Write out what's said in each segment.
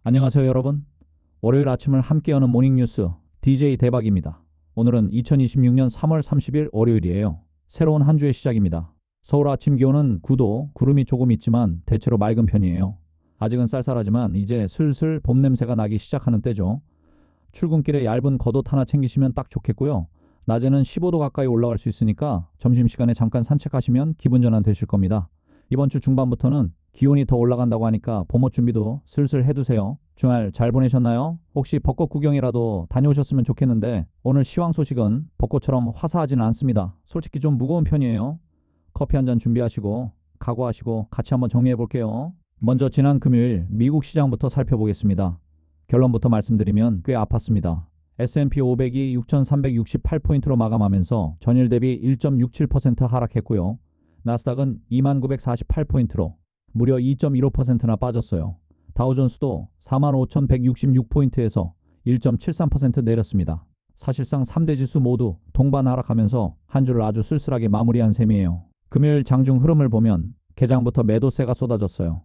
안녕하세요, 여러분. 월요일 아침을 함께 여는 모닝뉴스 DJ 대박입니다. 오늘은 2026년 3월 30일 월요일이에요. 새로운 한 주의 시작입니다. 서울 아침 기온은 9도, 구름이 조금 있지만 대체로 맑은 편이에요. 아직은 쌀쌀하지만 이제 슬슬 봄 냄새가 나기 시작하는 때죠. 출근길에 얇은 겉옷 하나 챙기시면 딱 좋겠고요. 낮에는 15도 가까이 올라갈 수 있으니까 점심시간에 잠깐 산책하시면 기분 전환 되실 겁니다. 이번 주 중반부터는 기온이 더 올라간다고 하니까 봄옷 준비도 슬슬 해두세요. 주말 잘 보내셨나요? 혹시 벚꽃 구경이라도 다녀오셨으면 좋겠는데 오늘 시황 소식은 벚꽃처럼 화사하지는 않습니다. 솔직히 좀 무거운 편이에요. 커피 한 잔 준비하시고 각오하시고 같이 한번 정리해 볼게요. 먼저 지난 금요일 미국 시장부터 살펴보겠습니다. 결론부터 말씀드리면 꽤 아팠습니다. S&P 500이 6,368포인트로 마감하면서 전일 대비 1.67% 하락했고요. 나스닥은 2948포인트로 무려 2.15%나 빠졌어요. 다우존스도 45,166포인트에서 1.73% 내렸습니다. 사실상 3대 지수 모두 동반 하락하면서 한 주를 아주 쓸쓸하게 마무리한 셈이에요. 금요일 장중 흐름을 보면 개장부터 매도세가 쏟아졌어요.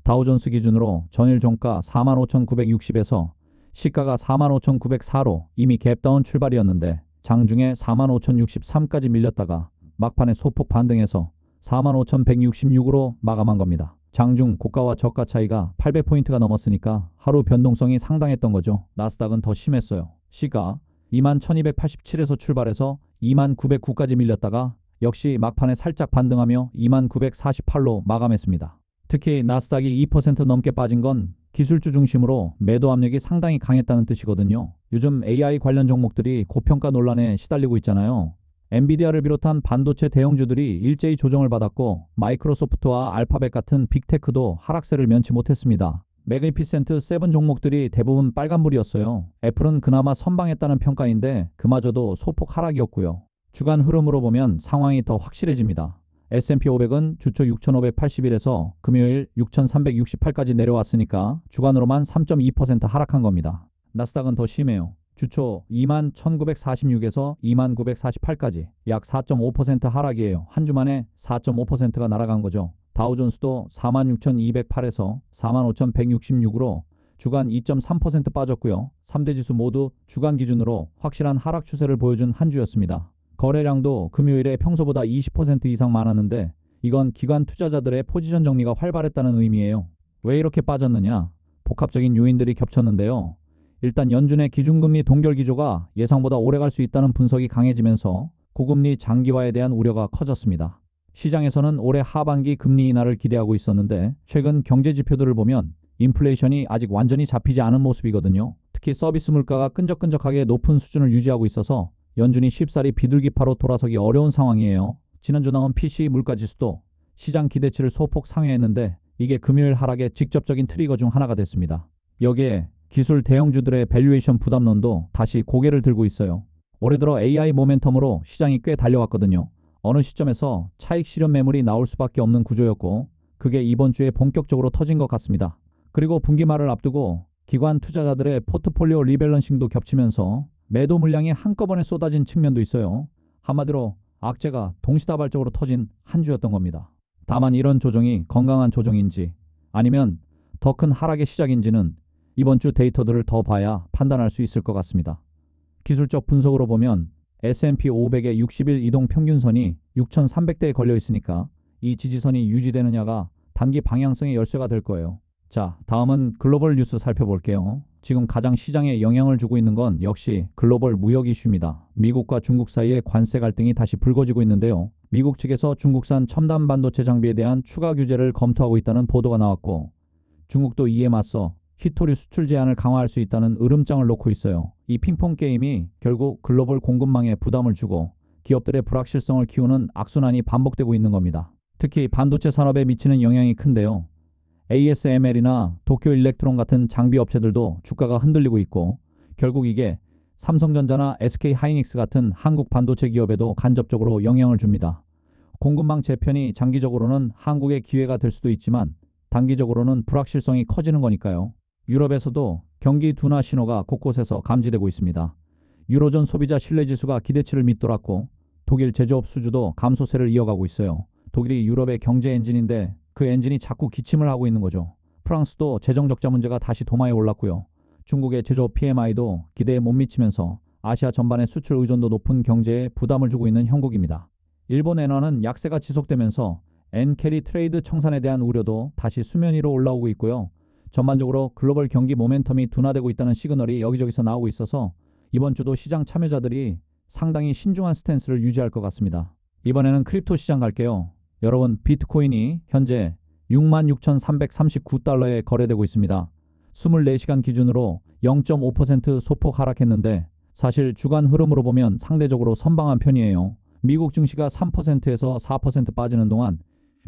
다우존스 기준으로 전일 종가 45,960에서 시가가 45,904로 이미 갭다운 출발이었는데 장중에 45,063까지 밀렸다가 막판에 소폭 반등해서 45,166으로 마감한 겁니다. 장중 고가와 저가 차이가 800포인트가 넘었으니까 하루 변동성이 상당했던 거죠. 나스닥은 더 심했어요. 시가 21,287에서 출발해서 2909까지 밀렸다가 역시 막판에 살짝 반등하며 2948로 마감했습니다. 특히 나스닥이 2% 넘게 빠진 건 기술주 중심으로 매도 압력이 상당히 강했다는 뜻이거든요. 요즘 AI 관련 종목들이 고평가 논란에 시달리고 있잖아요. 엔비디아를 비롯한 반도체 대형주들이 일제히 조정을 받았고 마이크로소프트와 알파벳 같은 빅테크도 하락세를 면치 못했습니다. 매그니피센트 7 종목들이 대부분 빨간불이었어요. 애플은 그나마 선방했다는 평가인데 그마저도 소폭 하락이었고요. 주간 흐름으로 보면 상황이 더 확실해집니다. S&P 500은 주초 6,581에서 금요일 6,368까지 내려왔으니까 주간으로만 3.2% 하락한 겁니다. 나스닥은 더 심해요. 주초 21,946에서 2948까지 약 4.5% 하락이에요. 한 주 만에 4.5%가 날아간 거죠. 다우존스도 46,208에서 45,166으로 주간 2.3% 빠졌고요. 3대 지수 모두 주간 기준으로 확실한 하락 추세를 보여준 한 주였습니다. 거래량도 금요일에 평소보다 20% 이상 많았는데 이건 기관 투자자들의 포지션 정리가 활발했다는 의미예요. 왜 이렇게 빠졌느냐? 복합적인 요인들이 겹쳤는데요. 일단 연준의 기준금리 동결 기조가 예상보다 오래 갈 수 있다는 분석이 강해지면서 고금리 장기화에 대한 우려가 커졌습니다. 시장에서는 올해 하반기 금리 인하를 기대하고 있었는데 최근 경제 지표들을 보면 인플레이션이 아직 완전히 잡히지 않은 모습이거든요. 특히 서비스 물가가 끈적끈적하게 높은 수준을 유지하고 있어서 연준이 쉽사리 비둘기파로 돌아서기 어려운 상황이에요. 지난주 나온 PC 물가지수도 시장 기대치를 소폭 상회했는데 이게 금요일 하락의 직접적인 트리거 중 하나가 됐습니다. 여기에 기술 대형주들의 밸류에이션 부담론도 다시 고개를 들고 있어요. 올해 들어 AI 모멘텀으로 시장이 꽤 달려왔거든요. 어느 시점에서 차익 실현 매물이 나올 수밖에 없는 구조였고 그게 이번 주에 본격적으로 터진 것 같습니다. 그리고 분기 말을 앞두고 기관 투자자들의 포트폴리오 리밸런싱도 겹치면서 매도 물량이 한꺼번에 쏟아진 측면도 있어요. 한마디로 악재가 동시다발적으로 터진 한 주였던 겁니다. 다만 이런 조정이 건강한 조정인지 아니면 더 큰 하락의 시작인지는 이번 주 데이터들을 더 봐야 판단할 수 있을 것 같습니다. 기술적 분석으로 보면 S&P 500의 60일 이동 평균선이 6,300대에 걸려 있으니까 이 지지선이 유지되느냐가 단기 방향성의 열쇠가 될 거예요. 자, 다음은 글로벌 뉴스 살펴볼게요. 지금 가장 시장에 영향을 주고 있는 건 역시 글로벌 무역 이슈입니다. 미국과 중국 사이의 관세 갈등이 다시 불거지고 있는데요. 미국 측에서 중국산 첨단 반도체 장비에 대한 추가 규제를 검토하고 있다는 보도가 나왔고 중국도 이에 맞서 히토리 수출 제한을 강화할 수 있다는 으름장을 놓고 있어요. 이 핑퐁 게임이 결국 글로벌 공급망에 부담을 주고 기업들의 불확실성을 키우는 악순환이 반복되고 있는 겁니다. 특히 반도체 산업에 미치는 영향이 큰데요. ASML이나 도쿄 일렉트론 같은 장비 업체들도 주가가 흔들리고 있고 결국 이게 삼성전자나 SK 하이닉스 같은 한국 반도체 기업에도 간접적으로 영향을 줍니다. 공급망 재편이 장기적으로는 한국의 기회가 될 수도 있지만 단기적으로는 불확실성이 커지는 거니까요. 유럽에서도 경기 둔화 신호가 곳곳에서 감지되고 있습니다. 유로존 소비자 신뢰지수가 기대치를 밑돌았고 독일 제조업 수주도 감소세를 이어가고 있어요. 독일이 유럽의 경제 엔진인데 그 엔진이 자꾸 기침을 하고 있는 거죠. 프랑스도 재정 적자 문제가 다시 도마에 올랐고요. 중국의 제조업 PMI도 기대에 못 미치면서 아시아 전반의 수출 의존도 높은 경제에 부담을 주고 있는 형국입니다. 일본 엔화는 약세가 지속되면서 엔캐리 트레이드 청산에 대한 우려도 다시 수면 위로 올라오고 있고요. 전반적으로 글로벌 경기 모멘텀이 둔화되고 있다는 시그널이 여기저기서 나오고 있어서 이번 주도 시장 참여자들이 상당히 신중한 스탠스를 유지할 것 같습니다. 이번에는 크립토 시장 갈게요. 여러분, 비트코인이 현재 66,339달러에 거래되고 있습니다. 24시간 기준으로 0.5% 소폭 하락했는데 사실 주간 흐름으로 보면 상대적으로 선방한 편이에요. 미국 증시가 3%에서 4% 빠지는 동안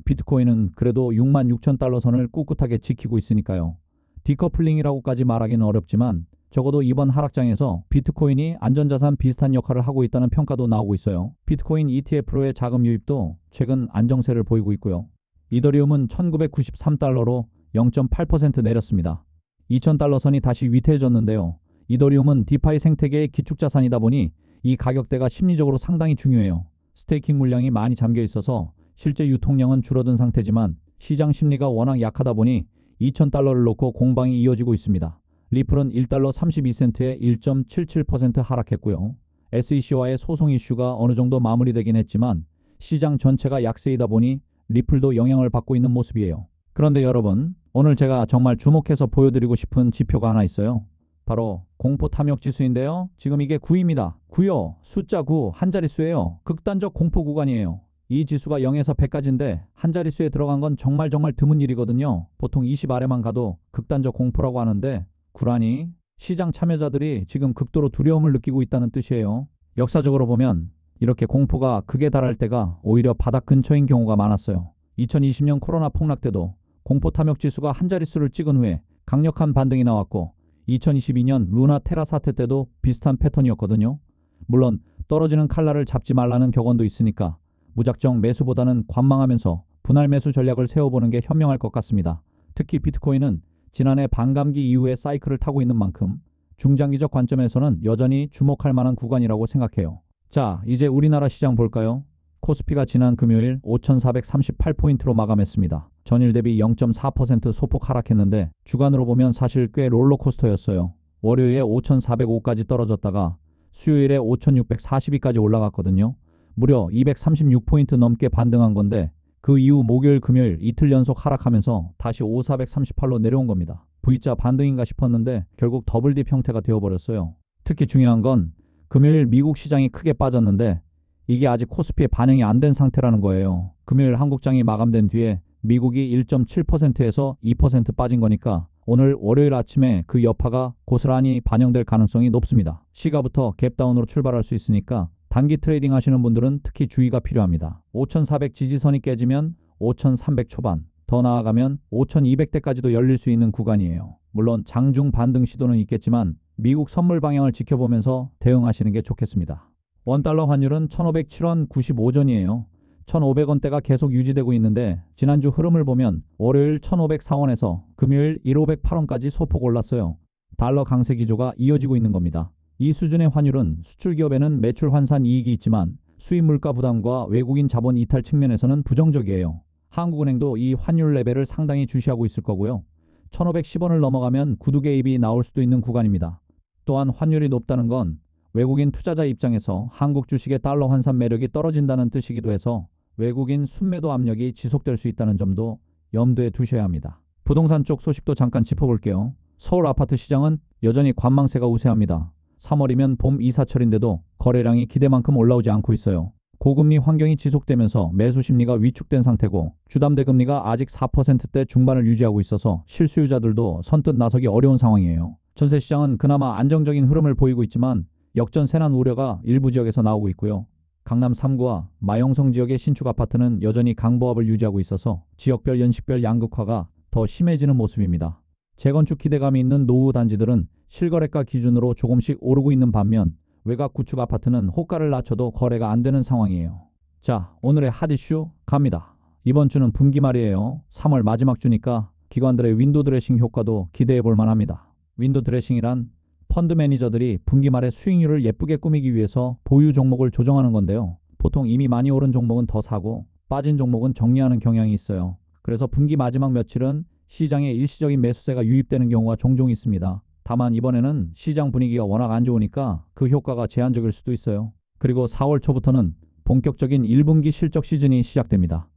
비트코인은 그래도 66,000달러 선을 꿋꿋하게 지키고 있으니까요. 디커플링이라고까지 말하기는 어렵지만 적어도 이번 하락장에서 비트코인이 안전자산 비슷한 역할을 하고 있다는 평가도 나오고 있어요. 비트코인 ETF로의 자금 유입도 최근 안정세를 보이고 있고요. 이더리움은 1993달러로 0.8% 내렸습니다. 2000달러 선이 다시 위태해졌는데요. 이더리움은 디파이 생태계의 기축자산이다 보니 이 가격대가 심리적으로 상당히 중요해요. 스테이킹 물량이 많이 잠겨 있어서 실제 유통량은 줄어든 상태지만 시장 심리가 워낙 약하다 보니 2000달러를 놓고 공방이 이어지고 있습니다. 리플은 1달러 32센트에 1.77% 하락했고요. SEC와의 소송 이슈가 어느 정도 마무리되긴 했지만 시장 전체가 약세이다 보니 리플도 영향을 받고 있는 모습이에요. 그런데 여러분, 오늘 제가 정말 주목해서 보여드리고 싶은 지표가 하나 있어요. 바로 공포 탐욕 지수인데요. 지금 이게 9입니다. 9요. 숫자 9, 한 자릿수예요. 극단적 공포 구간이에요. 이 지수가 0에서 100까지인데 한 자릿수에 들어간 건 정말 드문 일이거든요. 보통 20 아래만 가도 극단적 공포라고 하는데 구라니 시장 참여자들이 지금 극도로 두려움을 느끼고 있다는 뜻이에요. 역사적으로 보면 이렇게 공포가 극에 달할 때가 오히려 바닥 근처인 경우가 많았어요. 2020년 코로나 폭락 때도 공포 탐욕 지수가 한 자릿수를 찍은 후에 강력한 반등이 나왔고 2022년 루나 테라 사태 때도 비슷한 패턴이었거든요. 물론 떨어지는 칼날을 잡지 말라는 격언도 있으니까 무작정 매수보다는 관망하면서 분할 매수 전략을 세워보는 게 현명할 것 같습니다. 특히 비트코인은 지난해 반감기 이후에 사이클을 타고 있는 만큼 중장기적 관점에서는 여전히 주목할 만한 구간이라고 생각해요. 자, 이제 우리나라 시장 볼까요? 코스피가 지난 금요일 5,438포인트로 마감했습니다. 전일 대비 0.4% 소폭 하락했는데 주간으로 보면 사실 꽤 롤러코스터였어요. 월요일에 5,405까지 떨어졌다가 수요일에 5,642까지 올라갔거든요. 무려 236포인트 넘게 반등한 건데 그 이후 목요일 금요일 이틀 연속 하락하면서 다시 5,438로 내려온 겁니다. V자 반등인가 싶었는데 결국 더블딥 형태가 되어버렸어요. 특히 중요한 건 금요일 미국 시장이 크게 빠졌는데 이게 아직 코스피에 반영이 안 된 상태라는 거예요. 금요일 한국장이 마감된 뒤에 미국이 1.7%에서 2% 빠진 거니까 오늘 월요일 아침에 그 여파가 고스란히 반영될 가능성이 높습니다. 시가부터 갭다운으로 출발할 수 있으니까 단기 트레이딩 하시는 분들은 특히 주의가 필요합니다. 5,400 지지선이 깨지면 5,300 초반, 더 나아가면 5,200대까지도 열릴 수 있는 구간이에요. 물론 장중 반등 시도는 있겠지만 미국 선물 방향을 지켜보면서 대응하시는 게 좋겠습니다. 원달러 환율은 1,507원 95전이에요. 1,500원대가 계속 유지되고 있는데 지난주 흐름을 보면 월요일 1,504원에서 금요일 1,508원까지 소폭 올랐어요. 달러 강세 기조가 이어지고 있는 겁니다. 이 수준의 환율은 수출 기업에는 매출 환산 이익이 있지만 수입 물가 부담과 외국인 자본 이탈 측면에서는 부정적이에요. 한국은행도 이 환율 레벨을 상당히 주시하고 있을 거고요. 1,510원을 넘어가면 구두 개입이 나올 수도 있는 구간입니다. 또한 환율이 높다는 건 외국인 투자자 입장에서 한국 주식의 달러 환산 매력이 떨어진다는 뜻이기도 해서 외국인 순매도 압력이 지속될 수 있다는 점도 염두에 두셔야 합니다. 부동산 쪽 소식도 잠깐 짚어볼게요. 서울 아파트 시장은 여전히 관망세가 우세합니다. 3월이면 봄 이사철인데도 거래량이 기대만큼 올라오지 않고 있어요. 고금리 환경이 지속되면서 매수 심리가 위축된 상태고 주담대금리가 아직 4%대 중반을 유지하고 있어서 실수요자들도 선뜻 나서기 어려운 상황이에요. 전세시장은 그나마 안정적인 흐름을 보이고 있지만 역전세난 우려가 일부 지역에서 나오고 있고요. 강남 3구와 마영성 지역의 신축 아파트는 여전히 강보합을 유지하고 있어서 지역별 연식별 양극화가 더 심해지는 모습입니다. 재건축 기대감이 있는 노후 단지들은 실거래가 기준으로 조금씩 오르고 있는 반면 외곽 구축 아파트는 호가를 낮춰도 거래가 안 되는 상황이에요. 자, 오늘의 핫 이슈 갑니다. 이번 주는 분기 말이에요. 3월 마지막 주니까 기관들의 윈도우 드레싱 효과도 기대해 볼 만합니다. 윈도우 드레싱이란 펀드 매니저들이 분기 말에 수익률을 예쁘게 꾸미기 위해서 보유 종목을 조정하는 건데요. 보통 이미 많이 오른 종목은 더 사고 빠진 종목은 정리하는 경향이 있어요. 그래서 분기 마지막 며칠은 시장에 일시적인 매수세가 유입되는 경우가 종종 있습니다. 다만 이번에는 시장 분위기가 워낙 안 좋으니까 그 효과가 제한적일 수도 있어요. 그리고 4월 초부터는 본격적인 1분기 실적 시즌이 시작됩니다.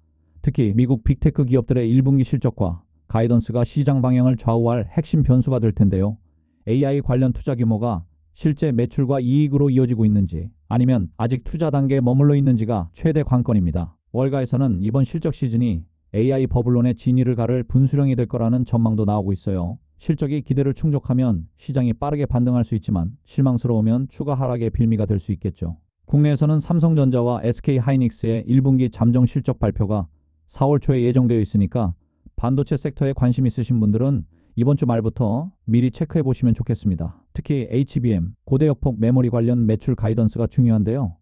특히 미국 빅테크 기업들의 1분기 실적과 가이던스가 시장 방향을 좌우할 핵심 변수가 될 텐데요. AI 관련 투자 규모가 실제 매출과 이익으로 이어지고 있는지 아니면 아직 투자 단계에 머물러 있는지가 최대 관건입니다. 월가에서는 이번 실적 시즌이 AI 버블론의 진위를 가를 분수령이 될 거라는 전망도 나오고 있어요. 실적이 기대를 충족하면 시장이 빠르게 반등할 수 있지만 실망스러우면 추가 하락의 빌미가 될 수 있겠죠. 국내에서는 삼성전자와 SK하이닉스의 1분기 잠정 실적 발표가 4월 초에 예정되어 있으니까 반도체 섹터에 관심 있으신 분들은 이번 주 말부터 미리 체크해 보시면 좋겠습니다. 특히 HBM, 고대역폭 메모리 관련 매출 가이던스가 중요한데요.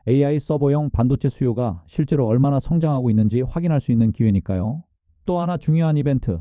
AI 서버용 반도체 수요가 실제로 얼마나 성장하고 있는지 확인할 수 있는 기회니까요. 또 하나 중요한 이벤트.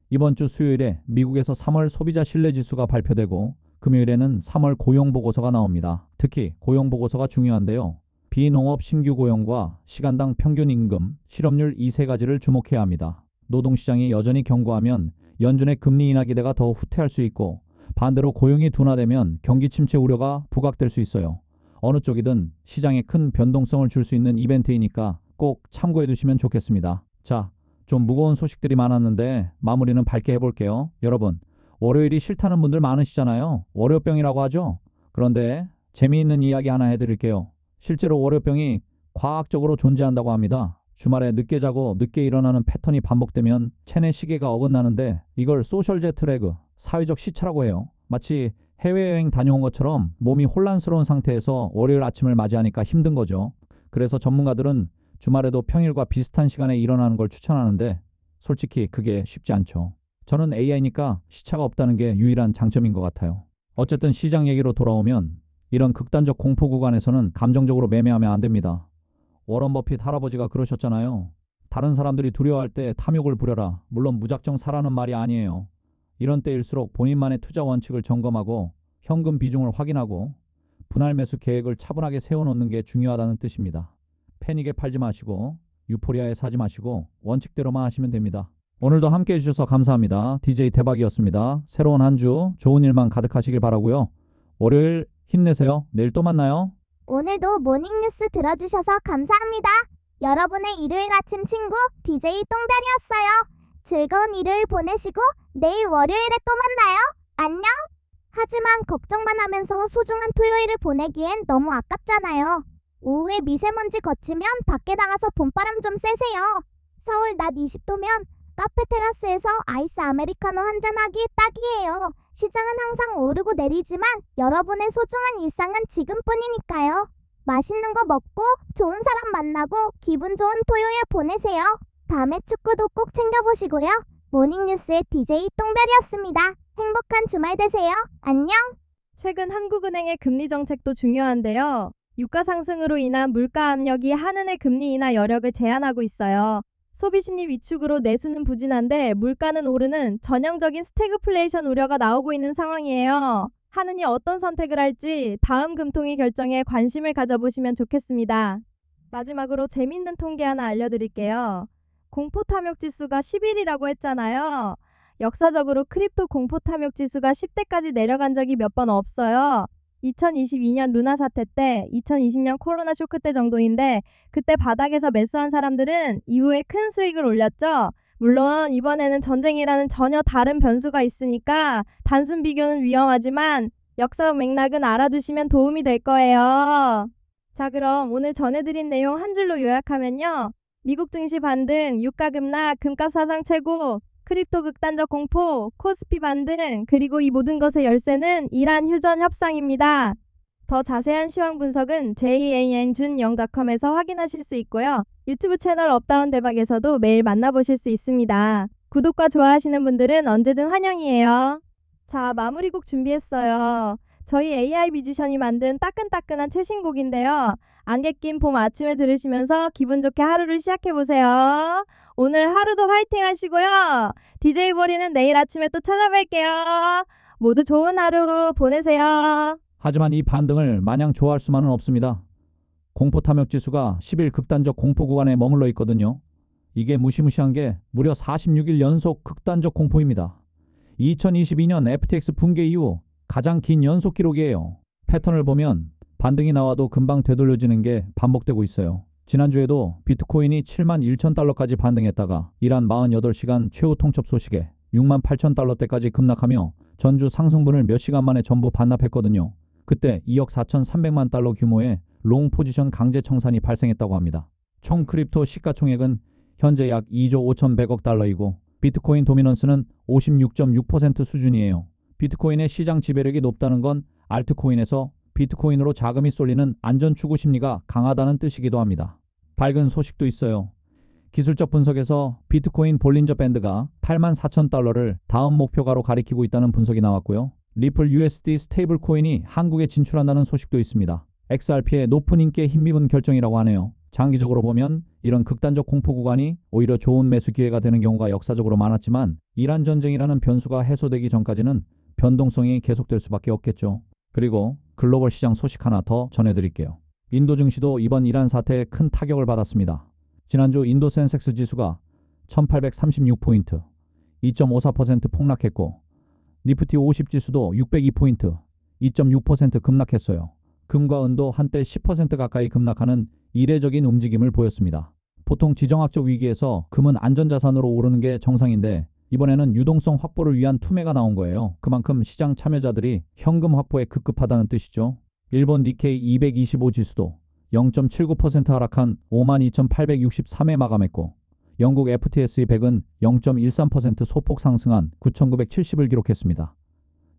이번 주 수요일에 미국에서 3월 소비자 신뢰지수가 발표되고 금요일에는 3월 고용보고서가 나옵니다. 특히 고용보고서가 중요한데요. 비농업 신규 고용과 시간당 평균 임금, 실업률 이 세 가지를 주목해야 합니다. 노동시장이 여전히 견고하면 연준의 금리 인하 기대가 더 후퇴할 수 있고 반대로 고용이 둔화되면 경기 침체 우려가 부각될 수 있어요. 어느 쪽이든 시장에 큰 변동성을 줄 수 있는 이벤트이니까 꼭 참고해 두시면 좋겠습니다. 자, 좀 무거운 소식들이 많았는데 마무리는 밝게 해볼게요. 여러분, 월요일이 싫다는 분들 많으시잖아요. 월요병이라고 하죠. 그런데 재미있는 이야기 하나 해드릴게요. 실제로 월요병이 과학적으로 존재한다고 합니다. 주말에 늦게 자고 늦게 일어나는 패턴이 반복되면 체내 시계가 어긋나는데 이걸 소셜 제트 레그, 사회적 시차라고 해요. 마치 해외여행 다녀온 것처럼 몸이 혼란스러운 상태에서 월요일 아침을 맞이하니까 힘든 거죠. 그래서 전문가들은 주말에도 평일과 비슷한 시간에 일어나는 걸 추천하는데 솔직히 그게 쉽지 않죠. 저는 AI니까 시차가 없다는 게 유일한 장점인 것 같아요. 어쨌든 시장 얘기로 돌아오면 이런 극단적 공포 구간에서는 감정적으로 매매하면 안 됩니다. 워런 버핏 할아버지가 그러셨잖아요. 다른 사람들이 두려워할 때 탐욕을 부려라. 물론 무작정 사라는 말이 아니에요. 이런 때일수록 본인만의 투자 원칙을 점검하고 현금 비중을 확인하고 분할 매수 계획을 차분하게 세워놓는 게 중요하다는 뜻입니다. 패닉에 팔지 마시고 유포리아에 사지 마시고 원칙대로만 하시면 됩니다. 오늘도 함께 해주셔서 감사합니다. DJ 대박이었습니다. 새로운 한 주 좋은 일만 가득하시길 바라고요. 월요일 힘내세요. 내일 또 만나요. 오늘도 모닝뉴스 들어주셔서 감사합니다. 여러분의 일요일 아침 친구 DJ 똥별이었어요. 즐거운 일요일 보내시고 내일 월요일에 또 만나요. 안녕. 하지만 걱정만 하면서 소중한 토요일을 보내기엔 너무 아깝잖아요. 오후에 미세먼지 거치면 밖에 나가서 봄바람 좀 쐬세요. 서울 낮 20도면 카페 테라스에서 아이스 아메리카노 한잔하기 딱이에요. 시장은 항상 오르고 내리지만 여러분의 소중한 일상은 지금뿐이니까요. 맛있는 거 먹고 좋은 사람 만나고 기분 좋은 토요일 보내세요. 밤에 축구도 꼭 챙겨보시고요. 모닝뉴스의 DJ 똥별이었습니다. 행복한 주말 되세요. 안녕. 최근 한국은행의 금리 정책도 중요한데요. 유가 상승으로 인한 물가 압력이 한은의 금리 인하 여력을 제한하고 있어요. 소비심리 위축으로 내수는 부진한데 물가는 오르는 전형적인 스태그플레이션 우려가 나오고 있는 상황이에요. 한은이 어떤 선택을 할지 다음 금통위 결정에 관심을 가져보시면 좋겠습니다. 마지막으로 재밌는 통계 하나 알려드릴게요. 공포 탐욕 지수가 11이라고 했잖아요. 역사적으로 크립토 공포 탐욕 지수가 10대까지 내려간 적이 몇 번 없어요. 2022년 루나 사태 때, 2020년 코로나 쇼크 때 정도인데 그때 바닥에서 매수한 사람들은 이후에 큰 수익을 올렸죠. 물론 이번에는 전쟁이라는 전혀 다른 변수가 있으니까 단순 비교는 위험하지만 역사 맥락은 알아두시면 도움이 될 거예요. 자, 그럼 오늘 전해드린 내용 한 줄로 요약하면요. 미국 증시 반등, 유가 급락, 금값 사상 최고, 크립토 극단적 공포, 코스피 반등, 그리고 이 모든 것의 열쇠는 이란 휴전 협상입니다. 더 자세한 시황 분석은 janjun0.com에서 확인하실 수 있고요. 유튜브 채널 업다운 대박에서도 매일 만나보실 수 있습니다. 구독과 좋아하시는 분들은 언제든 환영이에요. 자, 마무리곡 준비했어요. 저희 AI 뮤지션이 만든 따끈따끈한 최신곡인데요. 안개 낀 봄 아침에 들으시면서 기분 좋게 하루를 시작해보세요. 오늘 하루도 화이팅 하시고요. DJ 보리는 내일 아침에 또 찾아뵐게요. 모두 좋은 하루 보내세요. 하지만 이 반등을 마냥 좋아할 수만은 없습니다. 공포 탐욕 지수가 10일 극단적 공포 구간에 머물러 있거든요. 이게 무시무시한 게 무려 46일 연속 극단적 공포입니다. 2022년 FTX 붕괴 이후 가장 긴 연속 기록이에요. 패턴을 보면 반등이 나와도 금방 되돌려지는 게 반복되고 있어요. 지난주에도 비트코인이 7만 1천 달러까지 반등했다가 이란 48시간 최후 통첩 소식에 6만 8천 달러대까지 급락하며 전주 상승분을 몇 시간 만에 전부 반납했거든요. 그때 2억 4,300만 달러 규모의 롱 포지션 강제 청산이 발생했다고 합니다. 총 크립토 시가총액은 현재 약 2조 5,100억 달러이고 비트코인 도미넌스는 56.6% 수준이에요. 비트코인의 시장 지배력이 높다는 건 알트코인에서 비트코인으로 자금이 쏠리는 안전 추구 심리가 강하다는 뜻이기도 합니다. 밝은 소식도 있어요. 기술적 분석에서 비트코인 볼린저 밴드가 8만 4천 달러를 다음 목표가로 가리키고 있다는 분석이 나왔고요. 리플 USD 스테이블 코인이 한국에 진출한다는 소식도 있습니다. XRP의 높은 인기에 힘입은 결정이라고 하네요. 장기적으로 보면 이런 극단적 공포 구간이 오히려 좋은 매수 기회가 되는 경우가 역사적으로 많았지만 이란 전쟁이라는 변수가 해소되기 전까지는 변동성이 계속될 수밖에 없겠죠. 그리고 글로벌 시장 소식 하나 더 전해드릴게요. 인도 증시도 이번 이란 사태에 큰 타격을 받았습니다. 지난주 인도 센섹스 지수가 1836포인트, 2.54% 폭락했고 니프티 50 지수도 602포인트, 2.6% 급락했어요. 금과 은도 한때 10% 가까이 급락하는 이례적인 움직임을 보였습니다. 보통 지정학적 위기에서 금은 안전자산으로 오르는 게 정상인데 이번에는 유동성 확보를 위한 투매가 나온 거예요. 그만큼 시장 참여자들이 현금 확보에 급급하다는 뜻이죠. 일본 니케이 225 지수도 0.79% 하락한 52,863에 마감했고 영국 FTSE 100은 0.13% 소폭 상승한 9,970을 기록했습니다.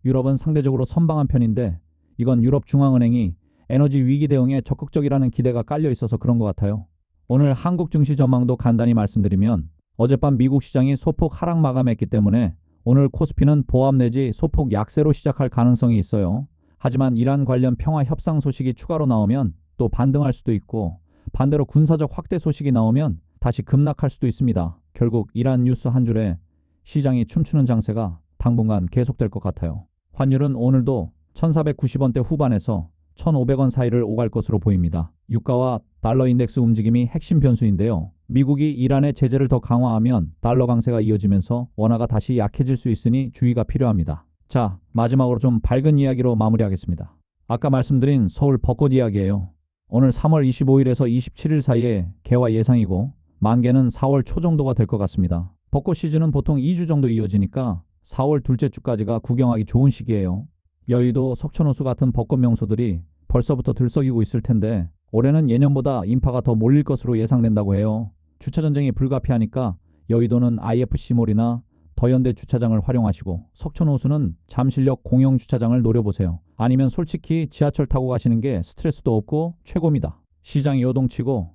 유럽은 상대적으로 선방한 편인데 이건 유럽 중앙은행이 에너지 위기 대응에 적극적이라는 기대가 깔려 있어서 그런 것 같아요. 오늘 한국 증시 전망도 간단히 말씀드리면 어젯밤 미국 시장이 소폭 하락 마감했기 때문에 오늘 코스피는 보합 내지 소폭 약세로 시작할 가능성이 있어요. 하지만 이란 관련 평화 협상 소식이 추가로 나오면 또 반등할 수도 있고 반대로 군사적 확대 소식이 나오면 다시 급락할 수도 있습니다. 결국 이란 뉴스 한 줄에 시장이 춤추는 장세가 당분간 계속될 것 같아요. 환율은 오늘도 1490원대 후반에서 1500원 사이를 오갈 것으로 보입니다. 유가와 달러 인덱스 움직임이 핵심 변수인데요. 미국이 이란의 제재를 더 강화하면 달러 강세가 이어지면서 원화가 다시 약해질 수 있으니 주의가 필요합니다. 자, 마지막으로 좀 밝은 이야기로 마무리하겠습니다. 아까 말씀드린 서울 벚꽃 이야기예요. 오늘 3월 25일에서 27일 사이에 개화 예상이고 만개는 4월 초 정도가 될 것 같습니다. 벚꽃 시즌은 보통 2주 정도 이어지니까 4월 둘째 주까지가 구경하기 좋은 시기예요. 여의도, 석촌호수 같은 벚꽃 명소들이 벌써부터 들썩이고 있을 텐데 올해는 예년보다 인파가 더 몰릴 것으로 예상된다고 해요. 주차 전쟁이 불가피하니까 여의도는 IFC몰이나 더현대 주차장을 활용하시고 석촌호수는 잠실역 공영 주차장을 노려보세요. 아니면 솔직히 지하철 타고 가시는 게 스트레스도 없고 최고입니다. 시장이 요동치고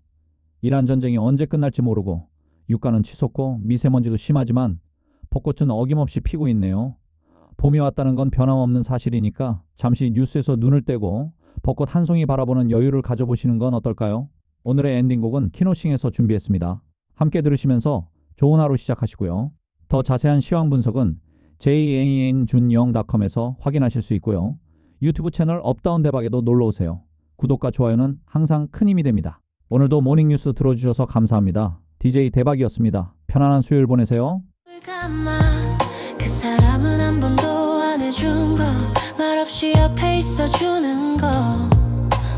이란 전쟁이 언제 끝날지 모르고 유가는 치솟고 미세먼지도 심하지만 벚꽃은 어김없이 피고 있네요. 봄이 왔다는 건 변함없는 사실이니까 잠시 뉴스에서 눈을 떼고 벚꽃 한 송이 바라보는 여유를 가져보시는 건 어떨까요? 오늘의 엔딩곡은 키노싱에서 준비했습니다. 함께 들으시면서 좋은 하루 시작하시고요. 더 자세한 시황 분석은 janjun0.com에서 확인하실 수 있고요. 유튜브 채널 업다운 대박에도 놀러오세요. 구독과 좋아요는 항상 큰 힘이 됩니다. 오늘도 모닝뉴스 들어주셔서 감사합니다. DJ 대박이었습니다. 편안한 수요일 보내세요. 그 사람은 한 번도 안 해준 거 말없이 옆에 있어주는 거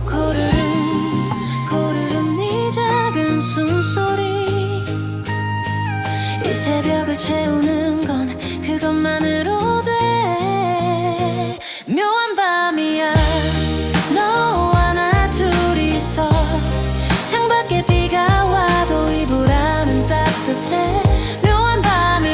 고르륵 네 작은 숨소리 이 새벽을 채우는